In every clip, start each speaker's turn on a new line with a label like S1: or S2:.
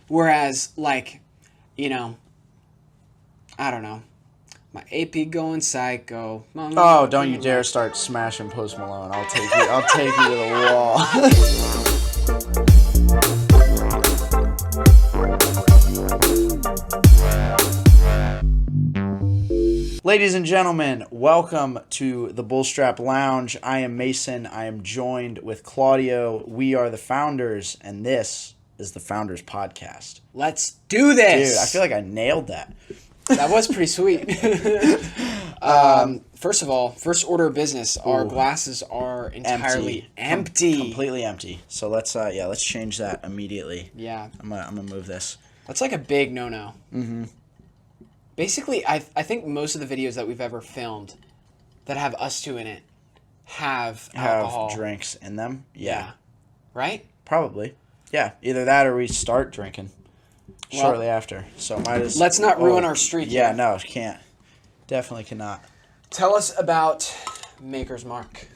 S1: Whereas, like, I don't know. My AP going psycho.
S2: Oh, don't you dare start smashing Post Malone. I'll take you to the wall. Ladies and gentlemen, welcome to the Bullstrap Lounge. I am Mason. I am joined with Claudio. We are the founders, and this is the Founders Podcast.
S1: Let's do this!
S2: Dude, I feel like I nailed that.
S1: That was pretty sweet. First of all, first order of business, our glasses are entirely empty.
S2: Completely empty. So let's change that immediately.
S1: Yeah.
S2: I'm gonna move this.
S1: That's like a big no-no.
S2: Mm-hmm.
S1: Basically, I think most of the videos that we've ever filmed that have us two in it have alcohol.
S2: Drinks in them. Yeah.
S1: Right?
S2: Probably. Yeah. Either that or we start drinking shortly after. So might as
S1: let's not ruin our streak.
S2: Yeah,
S1: here.
S2: no, can't. Definitely cannot.
S1: Tell us about Maker's Mark.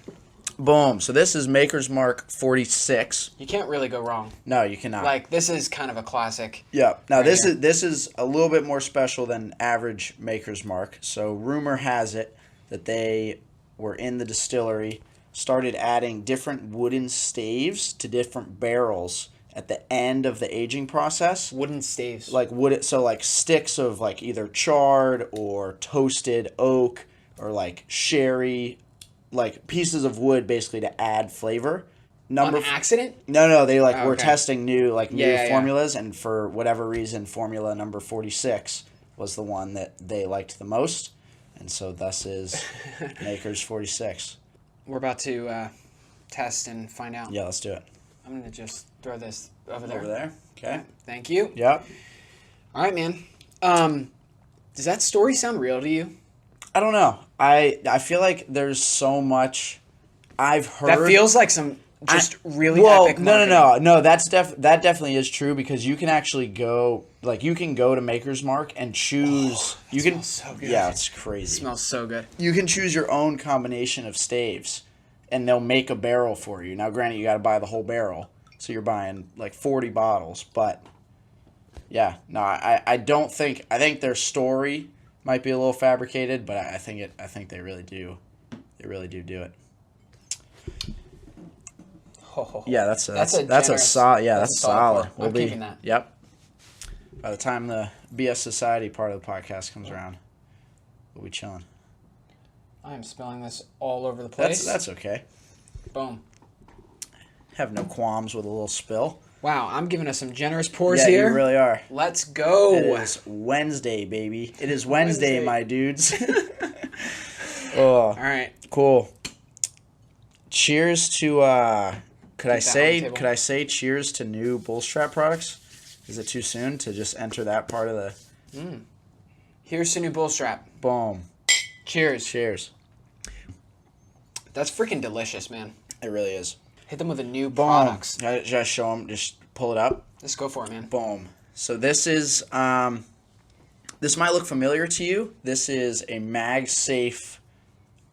S2: Boom. So this is Maker's Mark 46.
S1: You can't really go wrong.
S2: No, you cannot.
S1: Like, this is kind of a classic.
S2: Yeah. Now
S1: right
S2: this is a little bit more special than average Maker's Mark. So rumor has it that they were in the distillery, started adding different wooden staves to different barrels at the end of the aging process.
S1: Wooden staves.
S2: Like like sticks of like either charred or toasted oak or like sherry, like pieces of wood basically to add flavor.
S1: On accident?
S2: No, they were
S1: okay.
S2: testing new formulas,
S1: yeah.
S2: and for whatever reason, formula number 46 was the one that they liked the most, and so thus is Maker's 46.
S1: We're about to test and find out.
S2: Yeah, let's do it.
S1: I'm going to just throw this over there.
S2: Over there? Okay.
S1: Thank you.
S2: Yep.
S1: All right, man. Does that story sound real to you?
S2: I don't know. I feel like there's so much I've heard.
S1: That feels like some really epic marketing.
S2: No. That definitely is true because you can actually go to Maker's Mark and choose.
S1: Smells so good.
S2: Yeah, it's crazy.
S1: It smells so good.
S2: You can choose your own combination of staves, and they'll make a barrel for you. Now, granted, you got to buy the whole barrel, so you're buying like 40 bottles. But yeah, no, I don't think. I think their story might be a little fabricated, but I think they really do. They really do it. Yeah, that's solid.
S1: I'm keeping that.
S2: Yep. By the time the BS Society part of the podcast comes around, we'll be chilling.
S1: I am spilling this all over the place.
S2: That's okay.
S1: Boom.
S2: Have no qualms with a little spill.
S1: Wow, I'm giving us some generous pours here.
S2: Yeah, you really are.
S1: Let's go.
S2: It is Wednesday, baby. It is Wednesday. My dudes. Oh, all
S1: right.
S2: Cool. Cheers to. Could I say cheers to new Bullstrap products? Is it too soon to just enter that part of the?
S1: Here's to new Bullstrap.
S2: Boom.
S1: Cheers.
S2: Cheers.
S1: That's freaking delicious, man.
S2: It really is.
S1: Hit them with the new products.
S2: Should I show them? Just pull it up.
S1: Let's go for it, man.
S2: Boom. So this is, this might look familiar to you. This is a MagSafe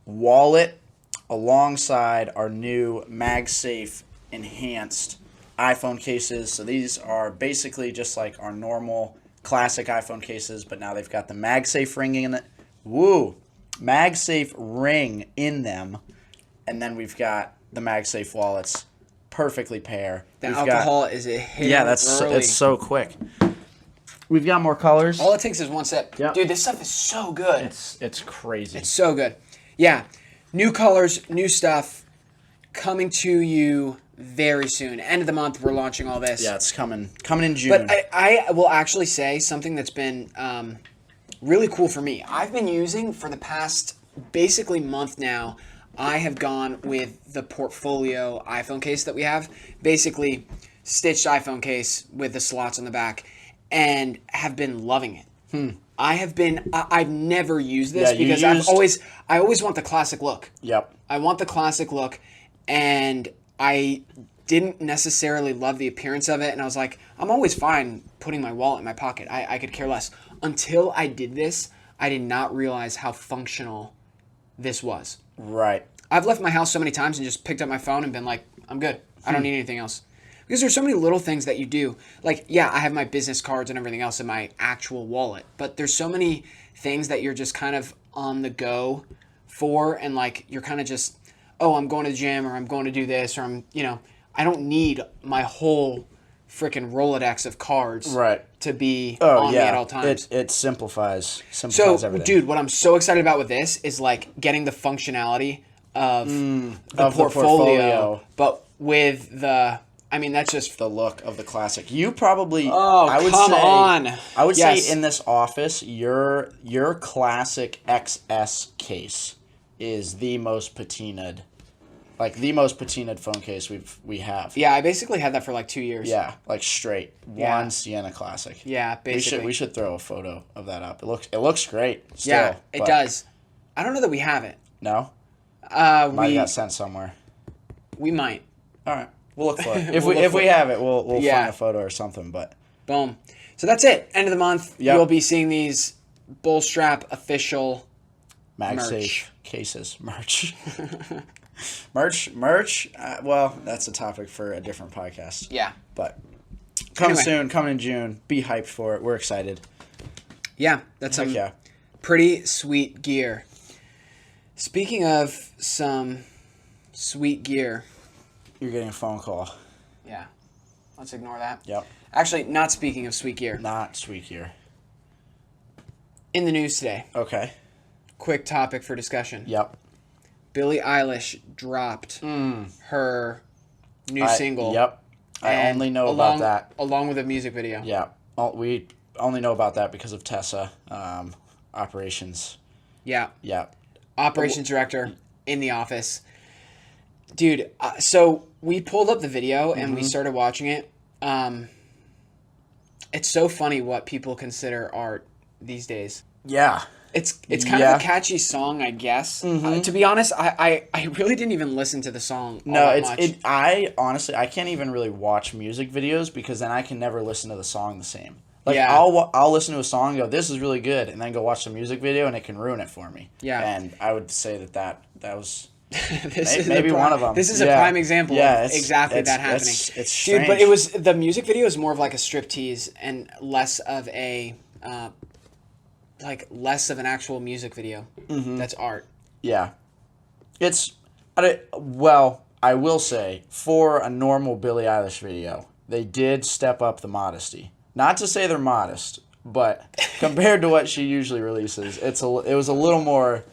S2: wallet alongside our new MagSafe enhanced iPhone cases. So these are basically just like our normal classic iPhone cases, but now they've got the MagSafe ring in it. Woo! MagSafe ring in them. And then we've got the MagSafe wallets. Perfectly pair.
S1: The alcohol is a hit.
S2: Yeah, it's so quick. We've got more colors.
S1: All it takes is one sip.
S2: Yep.
S1: Dude, this stuff is so good.
S2: It's crazy.
S1: It's so good. Yeah. New colors, new stuff coming to you very soon. End of the month, we're launching all this.
S2: Yeah, it's coming in June.
S1: But I will actually say something that's been really cool for me. I've been using for the past basically month now. I have gone with the Portfolio iPhone case that we have. Basically, stitched iPhone case with the slots on the back, and have been loving it. I've never used this because I always want the classic look.
S2: Yep.
S1: I want the classic look, and I didn't necessarily love the appearance of it, and I was like, I'm always fine putting my wallet in my pocket. I could care less. Until I did this, I did not realize how functional this was.
S2: Right.
S1: I've left my house so many times and just picked up my phone and been like, I'm good. I don't need anything else. Because there's so many little things that you do. Like, yeah, I have my business cards and everything else in my actual wallet, but there's so many things that you're just kind of on the go for, and like you're kind of just, oh, I'm going to the gym, or I'm going to do this, or I'm, I don't need my whole freaking Rolodex of cards to be on me at all times.
S2: It simplifies
S1: So,
S2: everything.
S1: dude, what I'm so excited about with this is like getting the functionality of the portfolio, but with that's just
S2: the look of the classic. You probably
S1: I would
S2: say in this office, your classic XS case is the most patinaed. Like the most patinaed phone case we have.
S1: Yeah, I basically had that for like 2 years.
S2: Yeah, like straight one Sienna Classic.
S1: Yeah, basically.
S2: We should throw a photo of that up. It looks great. Still,
S1: yeah, it does. I don't know that we have it.
S2: No. Might got sent somewhere.
S1: We might.
S2: All right, we'll look for it. If we have it, we'll find a photo or something. But
S1: boom. So that's it. End of the month.
S2: Yep.
S1: You'll be seeing these Bullstrap official
S2: MagSafe cases merch. Merch. Well, that's a topic for a different podcast.
S1: Yeah.
S2: But coming soon, coming in June. Be hyped for it. We're excited.
S1: Yeah, that's some pretty sweet gear. Speaking of some sweet gear.
S2: You're getting a phone call.
S1: Yeah. Let's ignore that.
S2: Yep.
S1: Actually, not speaking of sweet gear.
S2: Not sweet gear.
S1: In the news today.
S2: Okay.
S1: Quick topic for discussion.
S2: Yep.
S1: Billie Eilish dropped her new single.
S2: Yep. I only know about that.
S1: Along with a music video.
S2: Yeah. We only know about that because of Tessa, operations.
S1: Yeah.
S2: Yeah.
S1: Operations director in the office. Dude, so we pulled up the video and we started watching it. It's so funny what people consider art these days.
S2: Yeah.
S1: It's kind of a catchy song, I guess. To be honest, I really didn't even listen to the song all that much.
S2: I honestly can't even really watch music videos because then I can never listen to the song the same. Like I'll listen to a song and go, this is really good, and then go watch the music video and it can ruin it for me.
S1: Yeah.
S2: And I would say that was
S1: maybe
S2: one of them.
S1: This is a prime example of exactly that happening.
S2: It's strange.
S1: Dude, but it was the music video is more of like a striptease and less of a less of an actual music video. That's art.
S2: Yeah. I will say, for a normal Billie Eilish video, they did step up the modesty. Not to say they're modest, but compared to what she usually releases, it was a little more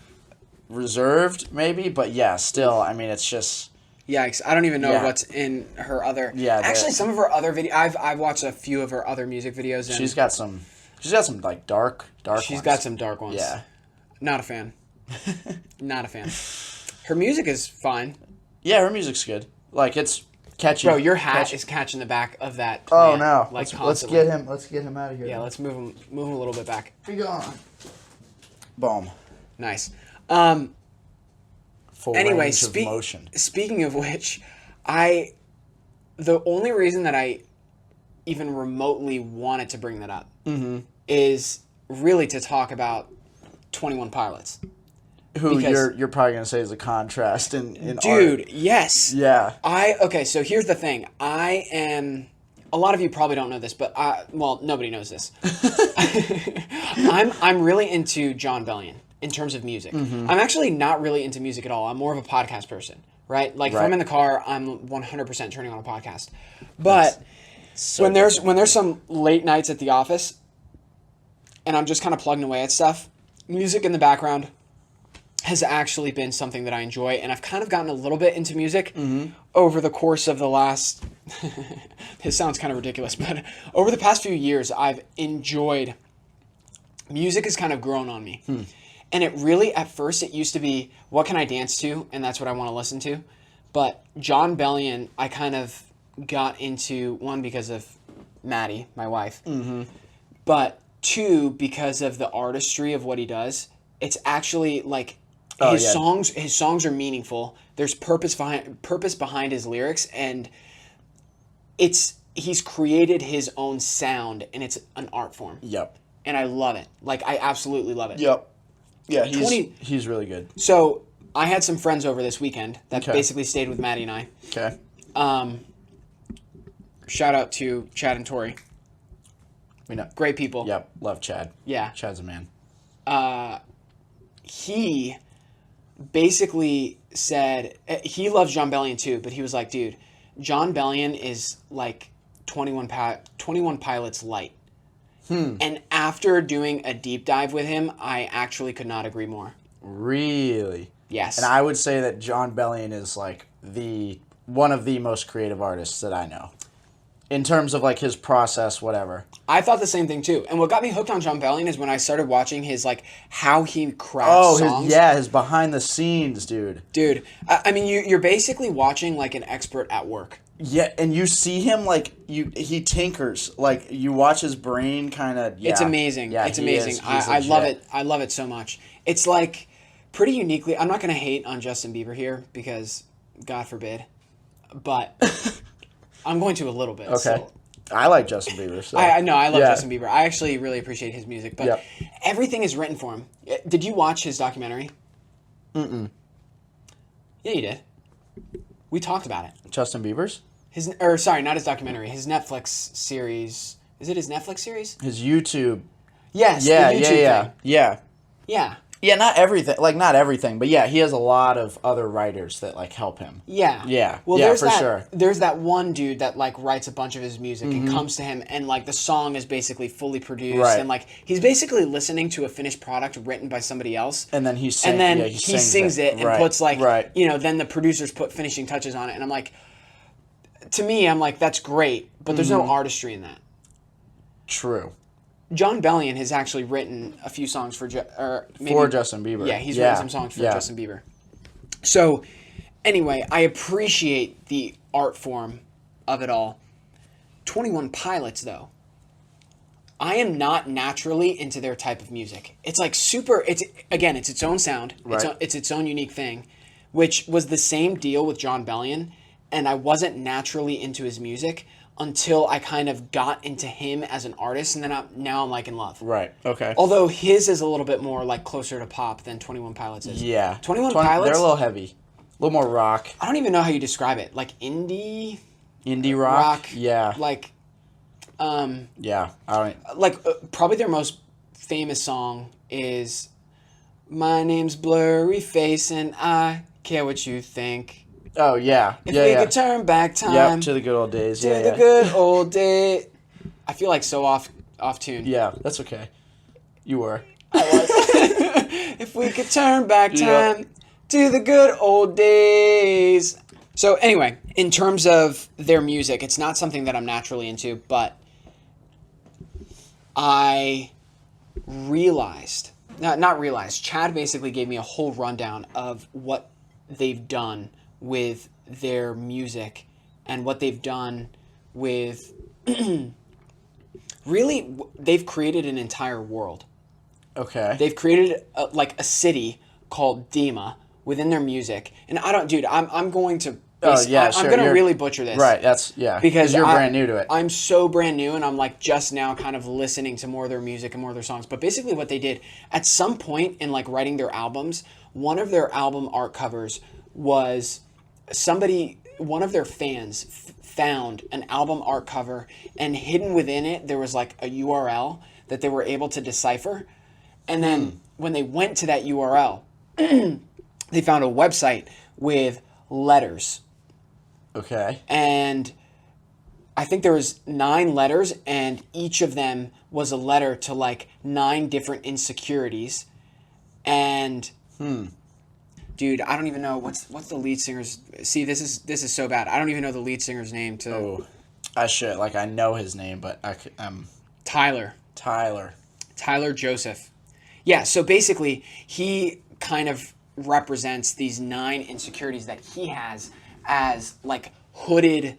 S2: reserved, maybe, but yeah, still, I mean, it's just...
S1: Yikes, I don't even know what's in her other...
S2: Yeah,
S1: actually, some of her other videos... I've watched a few of her other music videos, and...
S2: She's got some like dark
S1: She's
S2: ones.
S1: got some dark ones.
S2: Yeah.
S1: Not a fan. Not a fan. Her music is fine.
S2: Yeah, her music's good. Like, it's catchy.
S1: Bro, your hat is catching the back of that
S2: plant.
S1: Oh, no. Like,
S2: let's get him out of here.
S1: Yeah, let's move him a little bit back.
S2: Be gone. Boom.
S1: Nice.
S2: Full
S1: anyway,
S2: range of motion.
S1: Speaking of which, the only reason that I even remotely wanted to bring that up is really to talk about 21 Pilots.
S2: Who you're probably going to say is a contrast in
S1: dude,
S2: art.
S1: Yes.
S2: Yeah.
S1: Okay, so here's the thing. A lot of you probably don't know this, but nobody knows this. I'm really into John Bellion in terms of music. I'm actually not really into music at all. I'm more of a podcast person, right? Like if I'm in the car, I'm 100% turning on a podcast. But when there's some late nights at the office and I'm just kind of plugging away at stuff, music in the background has actually been something that I enjoy, and I've kind of gotten a little bit into music over the course of the last this sounds kind of ridiculous, but over the past few years I've enjoyed music has kind of grown on me. And it really, at first, it used to be, what can I dance to? And that's what I want to listen to. But John Bellion, I kind of got into, one, because of Maddie, my wife. But two, because of the artistry of what he does. It's actually, like, his songs are meaningful. There's purpose behind his lyrics, and he's created his own sound, and it's an art form.
S2: Yep.
S1: And I love it. Like, I absolutely love it.
S2: Yep. Yeah, he's really good.
S1: So I had some friends over this weekend that basically stayed with Maddie and I.
S2: Okay.
S1: Shout out to Chad and Tori.
S2: We know.
S1: Great people.
S2: Yep, love Chad.
S1: Yeah.
S2: Chad's a man.
S1: He basically said he loves John Bellion too, but he was like, dude, John Bellion is like 21 Pilots light. And after doing a deep dive with him, I actually could not agree more.
S2: Really?
S1: Yes.
S2: And I would say that John Bellion is like one of the most creative artists that I know. In terms of like his process, whatever.
S1: I thought the same thing too. And what got me hooked on John Bellion is when I started watching his like how he crafts songs.
S2: His behind the scenes, dude.
S1: Dude, I mean you're basically watching like an expert at work.
S2: Yeah, and you see him like he tinkers. Like you watch his brain kind of. Yeah.
S1: It's amazing.
S2: Yeah,
S1: it's amazing. I love it. I love it so much. It's like pretty uniquely. I'm not gonna hate on Justin Bieber here because God forbid, but I'm going to a little bit.
S2: Okay.
S1: So.
S2: I like Justin Bieber. So.
S1: I know. I love Justin Bieber. I actually really appreciate his music, but
S2: Yep.
S1: everything is written for him. Did you watch his documentary?
S2: Mm-mm.
S1: Yeah, you did. We talked about it.
S2: Justin Bieber's?
S1: Not his documentary. His Netflix series. Is it his Netflix series?
S2: His YouTube.
S1: Yes.
S2: Yeah,
S1: the YouTube thing.
S2: Yeah.
S1: Yeah.
S2: Yeah, not everything, but yeah, he has a lot of other writers that like help him.
S1: Yeah.
S2: Yeah.
S1: Well,
S2: yeah,
S1: there's
S2: for
S1: that,
S2: sure.
S1: There's that one dude that like writes a bunch of his music and comes to him and like the song is basically fully produced
S2: Right.
S1: and like he's basically listening to a finished product written by somebody else.
S2: And then he
S1: sings it and
S2: Right.
S1: puts like
S2: Right.
S1: then the producers put finishing touches on it and I'm like, to me I'm like that's great, but there's no artistry in that.
S2: True.
S1: John Bellion has actually written a few songs for
S2: Justin Bieber.
S1: Yeah, he's written some songs for Justin Bieber. So, anyway, I appreciate the art form of it all. 21 Pilots, though. I am not naturally into their type of music. It's like it's its own sound.
S2: Right.
S1: It's its own unique thing, which was the same deal with John Bellion, and I wasn't naturally into his music until I kind of got into him as an artist, and then now I'm like in love.
S2: Right. Okay.
S1: Although his is a little bit more like closer to pop than 21 Pilots is.
S2: Yeah.
S1: 21 Pilots.
S2: They're a little heavy. A little more rock.
S1: I don't even know how you describe it. Like indie
S2: Rock. Yeah.
S1: Like
S2: Yeah. I don't.
S1: like probably their most famous song is "My Name's Blurry Face and I Care What You Think."
S2: Oh yeah.
S1: If we could turn back time
S2: to the good old days.
S1: to the good old day. I feel like so off tune.
S2: Yeah, that's okay. You were.
S1: I was. If we could turn back time to the good old days. So anyway, in terms of their music, it's not something that I'm naturally into, but I realized, not realized, Chad basically gave me a whole rundown of what they've done with their music and what they've done with really they've created an entire world.
S2: Okay.
S1: They've created a city called Dima within their music, and I'm going to I'm going to really butcher this.
S2: Right, because you're brand new to it.
S1: I'm so brand new, and I'm like just now kind of listening to more of their music and more of their songs. But basically what they did, at some point in like writing their albums, one of their album art covers was one of their fans found an album art cover, and hidden within it there was like a URL that they were able to decipher. And then when they went to that URL, they found a website with letters.
S2: Okay.
S1: And I think there was 9 letters, and each of them was a letter to like 9 different insecurities. And dude, I don't even know what's the lead singer's. See, this is so bad. I don't even know the lead singer's name.
S2: I should I know his name, but
S1: Tyler Joseph. Yeah. So basically, he kind of represents these 9 insecurities that he has as like hooded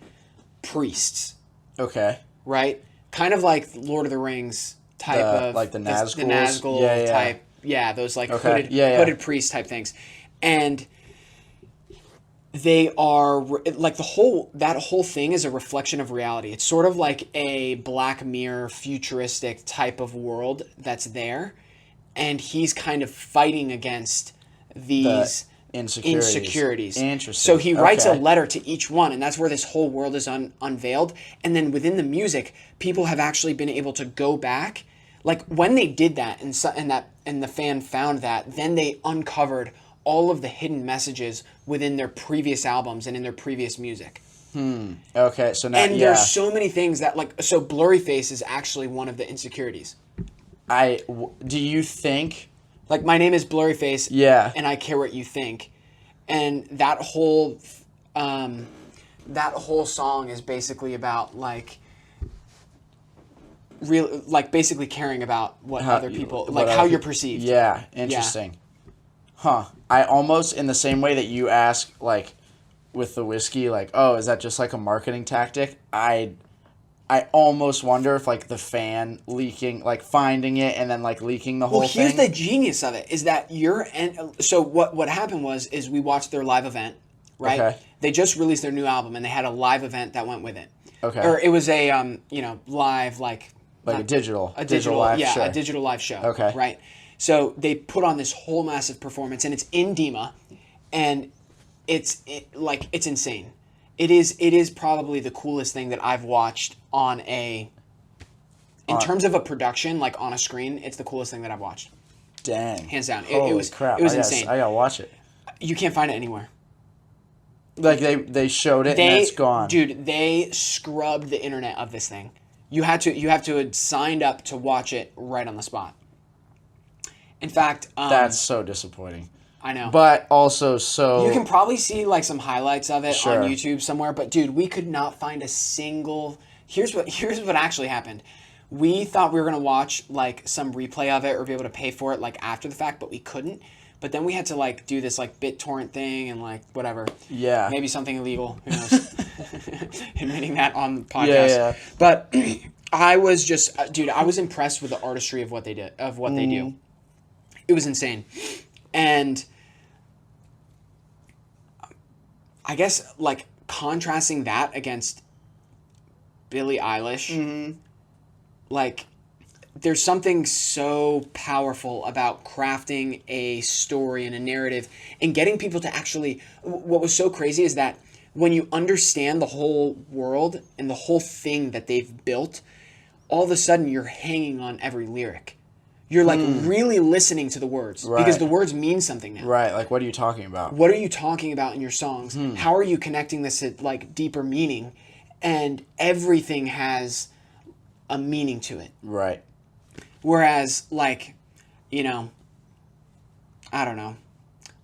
S1: priests.
S2: Okay.
S1: Right? Kind of like Lord of the Rings type of
S2: like the Nazgûl.
S1: The Nazgûl type. Yeah, those like hooded priest type things. And they are like that whole thing is a reflection of reality. It's sort of like a Black Mirror futuristic type of world that's there, and he's kind of fighting against these
S2: Insecurities. Interesting.
S1: So he writes a
S2: Okay.
S1: letter to each one, and that's where this whole world is unveiled. And then within the music, people have actually been able to go back, like when they did that, and the fan found that, then they uncovered all of the hidden messages within their previous albums and in their previous music.
S2: Okay, so now,
S1: And there's so many things that, like, so Blurry Face is actually one of the insecurities.
S2: Do you think...
S1: Like, my name is Blurry Face,
S2: Yeah.
S1: and I care what you think. And that whole song is basically about, like, basically caring about what other people, like, how you're perceived.
S2: Yeah, interesting. Huh. I almost, in the same way that you ask, like, with the whiskey, like, oh, is that just like a marketing tactic? I almost wonder if, like, the fan leaking, like, finding it and then, like, leaking the whole thing.
S1: Well, here's the genius of it, is that so what happened is we watched their live event, right?
S2: Okay.
S1: They just released their new album, and they had a live event that went with it.
S2: Okay.
S1: Or it was a, live,
S2: like a digital live show.
S1: A digital live show.
S2: Okay.
S1: Right. So they put on this whole massive performance, and it's in Dima, and it's insane. It is probably the coolest thing that I've watched in terms of a production, like on a screen. It's the coolest thing that I've watched.
S2: Dang.
S1: Hands down.
S2: Holy
S1: It was
S2: crap.
S1: insane.
S2: I gotta watch it.
S1: You can't find it anywhere.
S2: Like they showed it and it's gone.
S1: Dude, they scrubbed the internet of this thing. You have to have signed up to watch it right on the spot. In fact,
S2: that's so disappointing.
S1: I know.
S2: But also so...
S1: You can probably see, like, some highlights of it
S2: Sure.
S1: on YouTube somewhere, but dude, we could not find a single... Here's what actually happened. We thought we were going to watch, like, some replay of it or be able to pay for it, like, after the fact, but we couldn't. But then we had to, like, do this, like, BitTorrent thing and, like, whatever.
S2: Yeah.
S1: Maybe something illegal. Who knows? Admitting that on the podcast.
S2: Yeah.
S1: But I was just... dude, I was impressed with the artistry of what they did, of what they do. It was insane. And I guess, like, contrasting that against Billie Eilish, like, there's something so powerful about crafting a story and a narrative and getting people to actually... What was so crazy is that when you understand the whole world and the whole thing that they've built, all of a sudden you're hanging on every lyric. You're, like, really listening to the words.
S2: Right.
S1: Because the words mean something now.
S2: Right, like, what are you talking about?
S1: What are you talking about in your songs? How are you connecting this to, like, deeper meaning? And everything has a meaning to it.
S2: Right.
S1: Whereas, like, I don't know.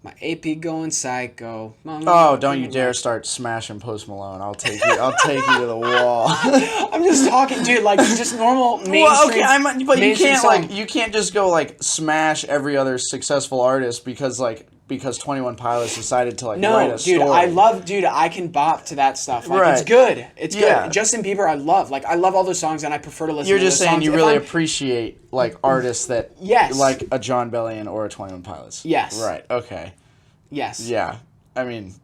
S1: My AP going psycho.
S2: Oh, don't you dare start smashing Post Malone. I'll take you to the wall.
S1: I'm just talking, dude, like, just normal mainstream.
S2: Well, okay, but you can't
S1: song.
S2: you can't just go, like, smash every other successful artist because 21 Pilots decided to, like, write a story.
S1: I can bop to that stuff. Like,
S2: Right.
S1: It's good. It's
S2: Yeah.
S1: good. Justin Bieber, I love. Like, I love all those songs, and I prefer to listen
S2: You're
S1: to
S2: just
S1: those
S2: saying
S1: songs.
S2: you
S1: If
S2: really
S1: I'm-
S2: appreciate, like, artists that...
S1: Yes.
S2: Like a John Bellion or a 21 Pilots.
S1: Yes.
S2: Right, okay.
S1: Yes.
S2: Yeah. I mean...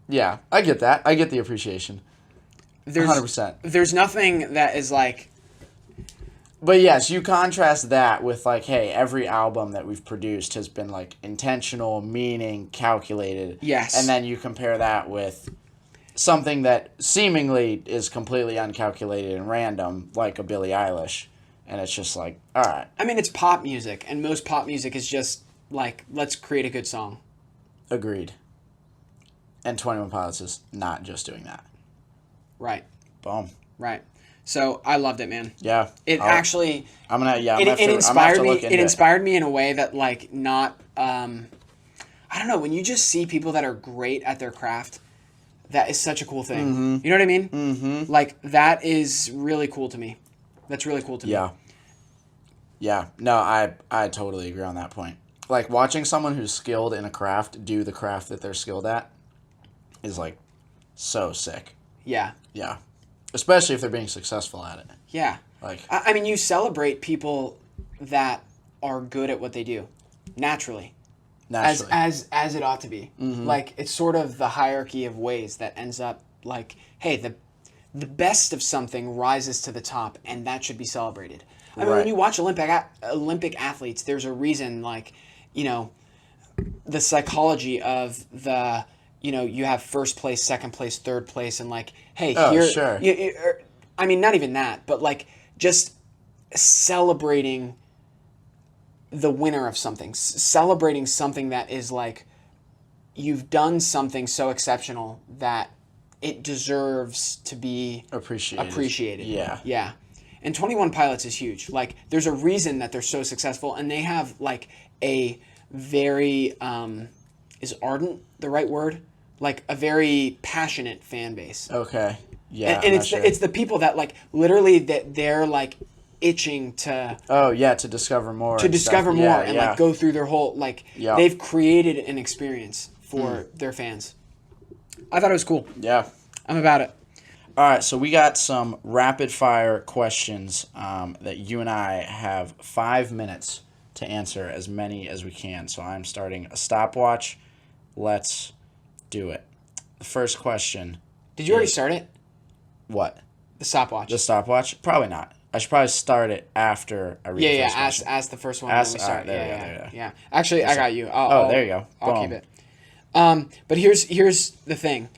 S2: Yeah, I get that. I get the appreciation. 100%.
S1: There's nothing that is, like...
S2: But yes, you contrast that with, like, hey, every album that we've produced has been, like, intentional, meaning, calculated.
S1: Yes.
S2: And then you compare that with something that seemingly is completely uncalculated and random, like a Billie Eilish. And it's just like, all right.
S1: I mean, it's pop music, and most pop music is just, like, let's create a good song.
S2: Agreed. And 21 Pilots is not just doing that.
S1: Right.
S2: Boom.
S1: Right. So I loved it, man.
S2: Yeah.
S1: It actually...
S2: I'm gonna
S1: It inspired me. It inspired me in a way that, like, not... I don't know. When you just see people that are great at their craft, that is such a cool thing.
S2: Mm-hmm.
S1: You know what I mean? Mm-hmm. Like, that is really cool to me. That's really cool to me.
S2: Yeah. Yeah. No, I totally agree on that point. Like, watching someone who's skilled in a craft do the craft that they're skilled at is, like, so sick.
S1: Yeah.
S2: Yeah. Especially if they're being successful at it.
S1: Yeah.
S2: Like,
S1: I mean, you celebrate people that are good at what they do, naturally. As it ought to be.
S2: Mm-hmm.
S1: Like, it's sort of the hierarchy of ways that ends up, like, hey, the best of something rises to the top, and that should be celebrated. I mean, when you watch Olympic athletes, there's a reason, like, the psychology of the, you have first place, second place, third place, and like, hey,
S2: Oh,
S1: here,
S2: sure.
S1: I mean, not even that, but like just celebrating the winner of something, celebrating something that is like, you've done something so exceptional that it deserves to be appreciated.
S2: Yeah.
S1: Yeah. And 21 Pilots is huge. Like, there's a reason that they're so successful, and they have like a very is ardent the right word? Like a very passionate fan base.
S2: Okay. Yeah.
S1: And it's the people that like literally that they're like itching to
S2: Oh yeah, to discover more.
S1: and like go through their whole like they've created an experience for their fans. I thought it was cool.
S2: Yeah.
S1: I'm about it.
S2: All right, so we got some rapid fire questions that you and I have 5 minutes to answer as many as we can. So I'm starting a stopwatch. Let's do it. The first question.
S1: Did you already start it?
S2: What?
S1: The stopwatch.
S2: The stopwatch? Probably not. I should probably start it after I read the first question.
S1: Ask the first one.
S2: There we go.
S1: Yeah. Actually, I got you.
S2: There you go.
S1: I'll keep it. But here's the thing.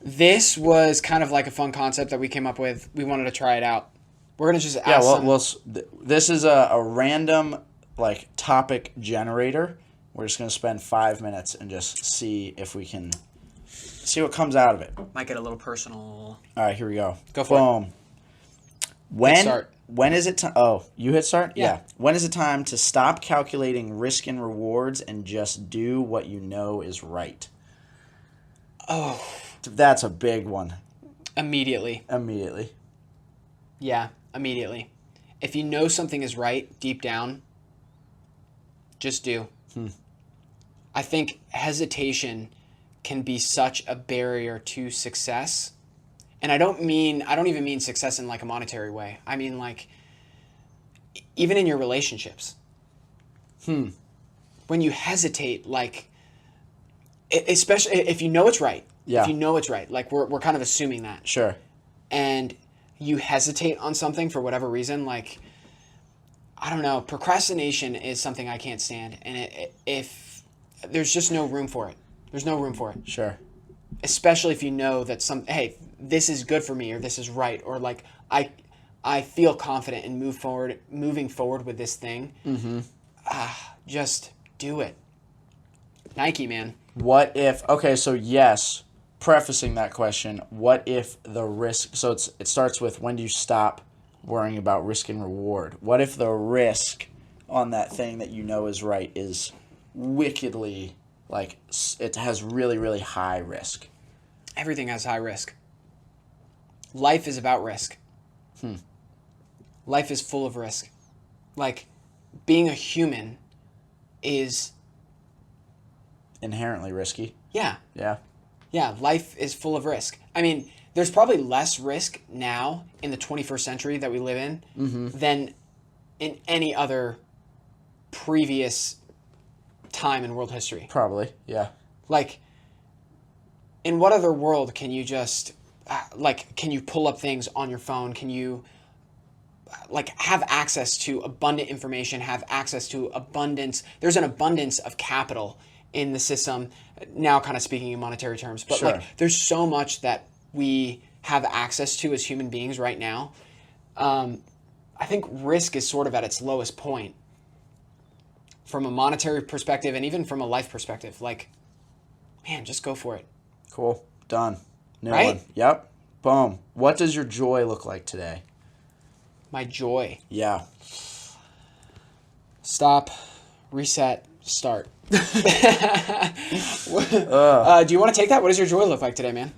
S1: This was kind of like a fun concept that we came up with. We wanted to try it out. We're gonna just ask
S2: this is a random like topic generator. We're just gonna spend 5 minutes and just see if we can see what comes out of it.
S1: Might get a little personal.
S2: All right, here we go.
S1: Go for it.
S2: When is it time? Oh, you hit start? Yeah. When is it time to stop calculating risk and rewards and just do what you know is right?
S1: Oh,
S2: that's a big one.
S1: Immediately.
S2: Yeah,
S1: immediately. If you know something is right deep down, just do. I think hesitation can be such a barrier to success. And I don't even mean success in like a monetary way. I mean like even in your relationships. When you hesitate, like especially if you know it's right.
S2: Yeah.
S1: If you know it's right. Like we're kind of assuming that.
S2: Sure.
S1: And you hesitate on something for whatever reason, like I don't know, procrastination is something I can't stand, and if there's just no room for it. There's no room for it.
S2: Sure.
S1: Especially if you know that hey, this is good for me or this is right or like I feel confident and moving forward with this thing. Just do it. Nike, man.
S2: What if so yes, prefacing that question, what if the risk so it starts with when do you stop worrying about risk and reward? What if the risk on that thing that you know is right is wickedly like it has really, really high risk?
S1: Everything has high risk. Life is about risk. Life is full of risk. Like, being a human is
S2: inherently risky.
S1: Yeah.
S2: Yeah.
S1: Yeah, life is full of risk. I mean, there's probably less risk now in the 21st century that we live in than in any other previous time in world history.
S2: Probably, yeah.
S1: Like, in what other world can you just, can you pull up things on your phone? Can you, have access to abundant information, have access to abundance? There's an abundance of capital in the system, now kind of speaking in monetary terms. But,
S2: sure.
S1: There's so much that we have access to as human beings right now. I think risk is sort of at its lowest point from a monetary perspective and even from a life perspective. Like, man, just go for it.
S2: Cool. Done. New
S1: right?
S2: one. Yep. Boom. What does your joy look like today?
S1: My joy.
S2: Yeah.
S1: Stop. Reset. Start. Do you want to take that? What does your joy look like today, man?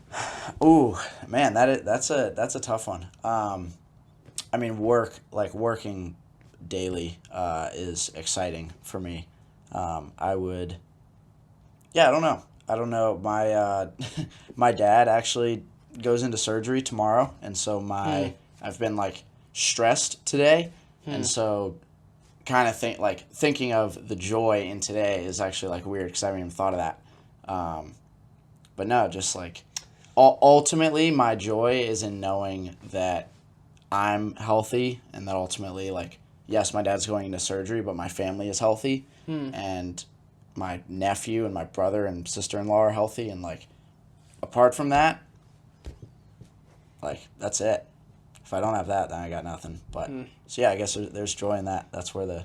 S2: Ooh, man, that's a tough one. I mean, working daily is exciting for me. I don't know. My my dad actually goes into surgery tomorrow, and so I've been stressed today, and so kind of thinking of the joy in today is actually weird because I haven't even thought of that. But no, just ultimately my joy is in knowing that I'm healthy and that ultimately yes, my dad's going into surgery, but my family is healthy, and my nephew and my brother and sister-in-law are healthy, and like apart from that, like that's it. If I don't have that, then I got nothing. But so yeah, I guess there's joy in that. That's where the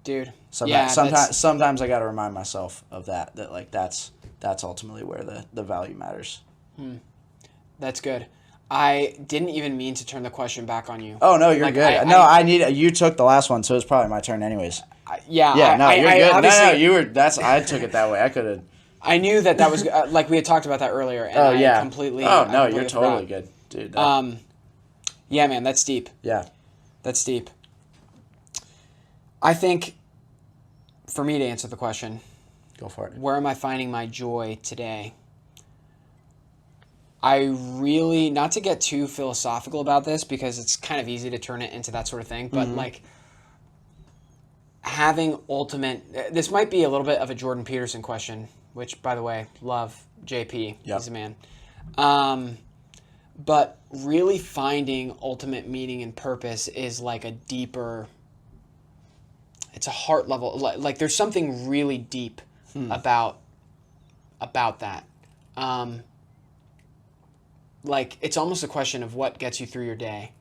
S1: Dude.
S2: sometimes I got to remind myself of that like that's ultimately where the value matters.
S1: That's good. I didn't even mean to turn the question back on you.
S2: Oh no, you're
S1: Like,
S2: good. You took the last one, so it's probably my turn anyways.
S1: Yeah.
S2: Yeah, no, you're good. No,
S1: obviously,
S2: you were. I took it that way. I could have.
S1: I knew that was like we had talked about that earlier, and I completely.
S2: Oh no,
S1: I completely
S2: you're totally
S1: forgot.
S2: good, dude.
S1: Yeah, man, that's deep.
S2: Yeah.
S1: That's deep. I think, for me to answer the question,
S2: Go for it.
S1: where am I finding my joy today? I really, not to get too philosophical about this because it's kind of easy to turn it into that sort of thing, but like having this might be a little bit of a Jordan Peterson question, which, by the way, love JP.
S2: Yep.
S1: He's a man. But really finding ultimate meaning and purpose is like a deeper, it's a heart level, like there's something really deep about that. Like, it's almost a question of what gets you through your day.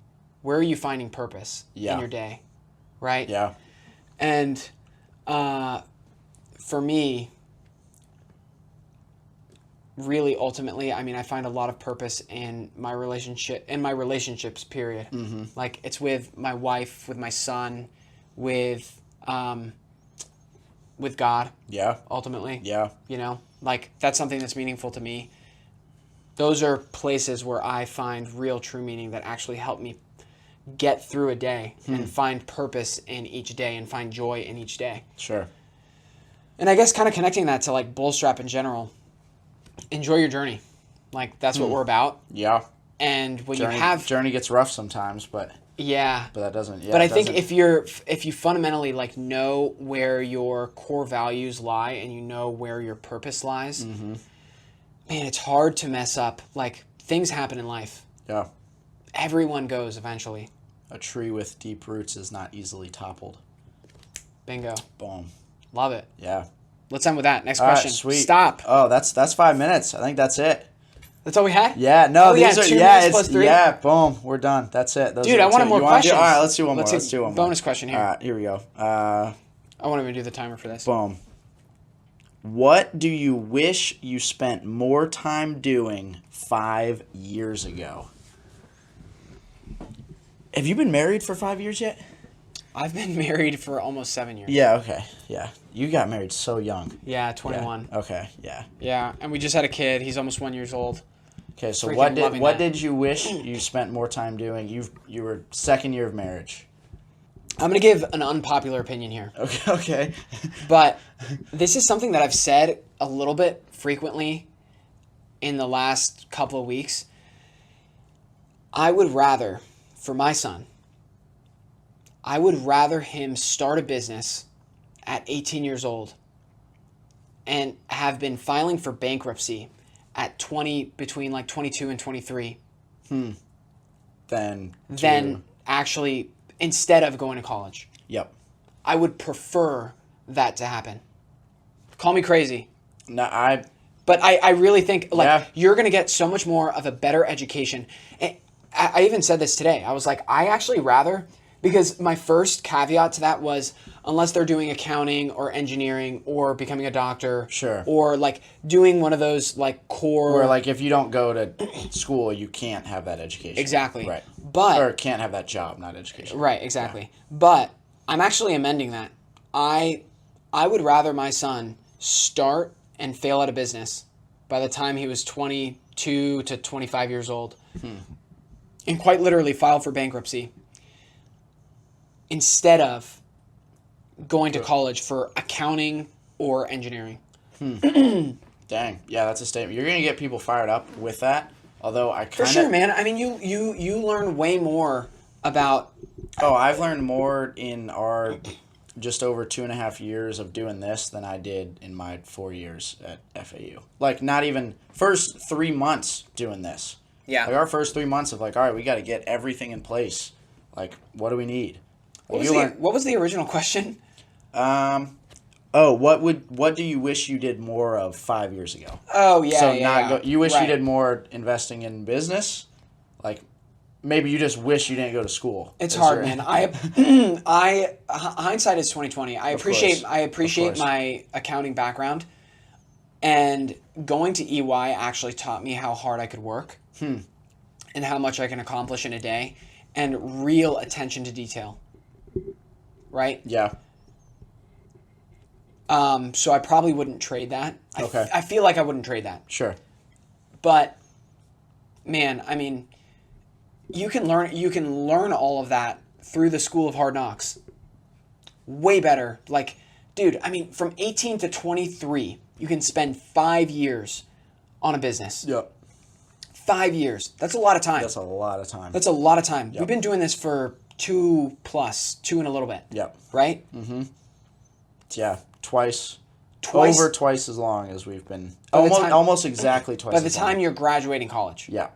S1: Where are you finding purpose in your day, right?
S2: Yeah.
S1: And for me, really, ultimately, I mean, I find a lot of purpose in my relationships, period. Like, it's with my wife, with my son, with God.
S2: Yeah.
S1: Ultimately.
S2: Yeah.
S1: You know, like, that's something that's meaningful to me. Those are places where I find real true meaning that actually help me get through a day and find purpose in each day and find joy in each day.
S2: Sure.
S1: And I guess kind of connecting that to like Bullstrap in general, enjoy your journey. Like, that's what we're about.
S2: Yeah.
S1: And when
S2: journey gets rough sometimes, but
S1: yeah.
S2: But that doesn't. Yeah.
S1: But I think if you fundamentally like know where your core values lie and you know where your purpose lies, man, it's hard to mess up. Like, things happen in life.
S2: Yeah.
S1: Everyone goes eventually.
S2: A tree with deep roots is not easily toppled.
S1: Bingo.
S2: Boom.
S1: Love it.
S2: Yeah.
S1: Let's end with that. Next
S2: All right,
S1: question.
S2: sweet.
S1: Stop.
S2: Oh, that's 5 minutes. I think that's it.
S1: That's all we had?
S2: Yeah. No, these are
S1: 2 minutes plus 3?
S2: Yeah. Boom. We're done. That's it.
S1: Dude, I wanted more questions.
S2: All right. Let's do one more.
S1: Let's do one more. Bonus question here.
S2: All right. Here we go.
S1: I won't even do the timer for this.
S2: Boom. What do you wish you spent more time doing 5 years ago? Have you been married for 5 years yet?
S1: I've been married for almost 7 years.
S2: Yeah, okay. Yeah. You got married so young.
S1: Yeah, 21.
S2: Yeah. Okay, yeah.
S1: Yeah, and we just had a kid. He's almost 1 year old.
S2: Okay, so
S1: Freaking
S2: what did you wish you spent more time doing? You were second year of marriage.
S1: I'm going to give an unpopular opinion here.
S2: Okay.
S1: But this is something that I've said a little bit frequently in the last couple of weeks. I would rather, for my son, I would rather him start a business at 18 years old and have been filing for bankruptcy at between like 22 and 23
S2: Then
S1: actually, instead of going to college.
S2: Yep.
S1: I would prefer that to happen. Call me crazy.
S2: No,
S1: But I really think, like,
S2: Yeah.
S1: you're going to get so much more of a better education. And I even said this today. I was like, I actually rather, because my first caveat to that was, unless they're doing accounting or engineering or becoming a doctor.
S2: Sure.
S1: Or, like, doing one of those, like, core...
S2: Or, like, if you don't go to school, you can't have that education.
S1: Exactly.
S2: Right.
S1: But...
S2: Or can't have that job, not education.
S1: Right, exactly. Yeah. But I'm actually amending that. I would rather my son start and fail at a business by the time he was 22 to 25 years old and quite literally file for bankruptcy instead of going to college for accounting or engineering.
S2: Dang. Yeah, that's a statement. You're going to get people fired up with that, although I kind of...
S1: For sure, man. I mean, you learn way more about...
S2: Oh, I've learned more in our just over 2.5 years of doing this than I did in my 4 years at FAU. Like, not even first 3 months doing this.
S1: Yeah.
S2: Like, our first 3 months of, like, all right, we got to get everything in place. Like, what do we need?
S1: What was the original question?
S2: Oh, what do you wish you did more of 5 years ago?
S1: Oh yeah,
S2: So
S1: yeah.
S2: you wish you
S1: Right.
S2: did more investing in business? Like maybe you just wish you didn't go to school.
S1: It's
S2: Is
S1: hard,
S2: there-
S1: man. Hindsight is 2020. I appreciate
S2: course.
S1: my accounting background, and going to EY actually taught me how hard I could work, and how much I can accomplish in a day, and real attention to detail. Right.
S2: Yeah.
S1: So I probably wouldn't trade that.
S2: Okay.
S1: I feel like I wouldn't trade that.
S2: Sure.
S1: But man, I mean, you can learn all of that through the School of Hard Knocks. Way better. Like, dude, I mean, from 18 to 23, you can spend 5 years on a business.
S2: Yep.
S1: 5 years. That's a lot of time.
S2: That's a lot of time.
S1: That's a lot of time. We've been doing this for 2 and a little bit.
S2: Yep.
S1: Right?
S2: Yeah. Twice.
S1: Twice.
S2: Over twice as long as we've been.
S1: By the
S2: Almost,
S1: time-
S2: almost exactly twice
S1: By the
S2: as
S1: time
S2: long.
S1: you're graduating college.
S2: Yeah.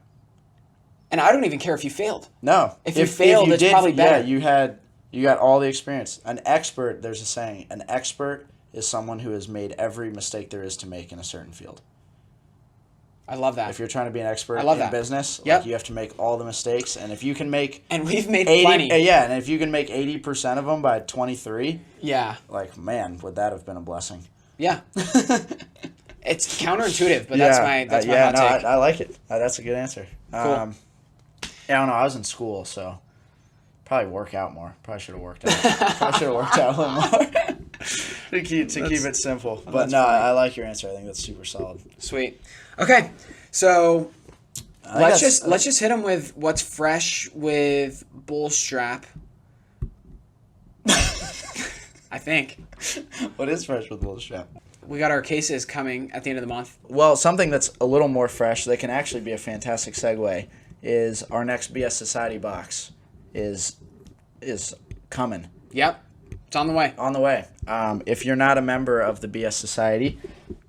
S1: And I don't even care if you failed.
S2: No.
S1: If you failed, it's probably better.
S2: Yeah, you got all the experience. An expert, there's a saying, an expert is someone who has made every mistake there is to make in a certain field.
S1: I love that.
S2: If you're trying to be an expert
S1: I love
S2: in
S1: that.
S2: business,
S1: Yep.
S2: like you have to make all the mistakes, and if you can make
S1: And we've made
S2: 80,
S1: plenty.
S2: yeah, and if you can make 80% of them by 23,
S1: Yeah.
S2: like man, would that have been a blessing?
S1: Yeah. It's counterintuitive, but that's my hot take.
S2: I like it. That's a good answer. Yeah, I don't know. I was in school, so probably work out more. Probably should have worked out. Probably should have worked out a little more to keep it simple. But no,
S1: funny.
S2: I like your answer. I think that's super solid.
S1: Sweet. Okay, so
S2: I think
S1: let's
S2: that's-
S1: just hit them with what's fresh with Bullstrap. I think
S2: What is fresh with Bullstrap?
S1: we got our cases coming at the end of the month.
S2: Well, something that's a little more fresh that can actually be a fantastic segue is our next BS Society box is coming.
S1: Yep, it's on the way.
S2: On the way. If you're not a member of the BS Society,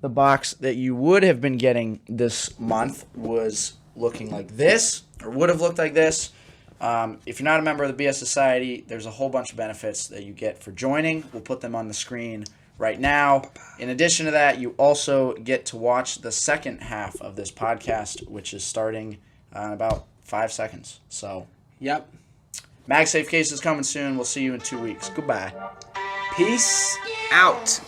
S2: the box that you would have been getting this month was looking like this, or would have looked like this. If you're not a member of the BS Society, there's a whole bunch of benefits that you get for joining. We'll put them on the screen right now. In addition to that, you also get to watch the second half of this podcast, which is starting in about 5 seconds. So,
S1: Yep.
S2: MagSafe case is coming soon. We'll see you in 2 weeks. Goodbye.
S1: Peace out.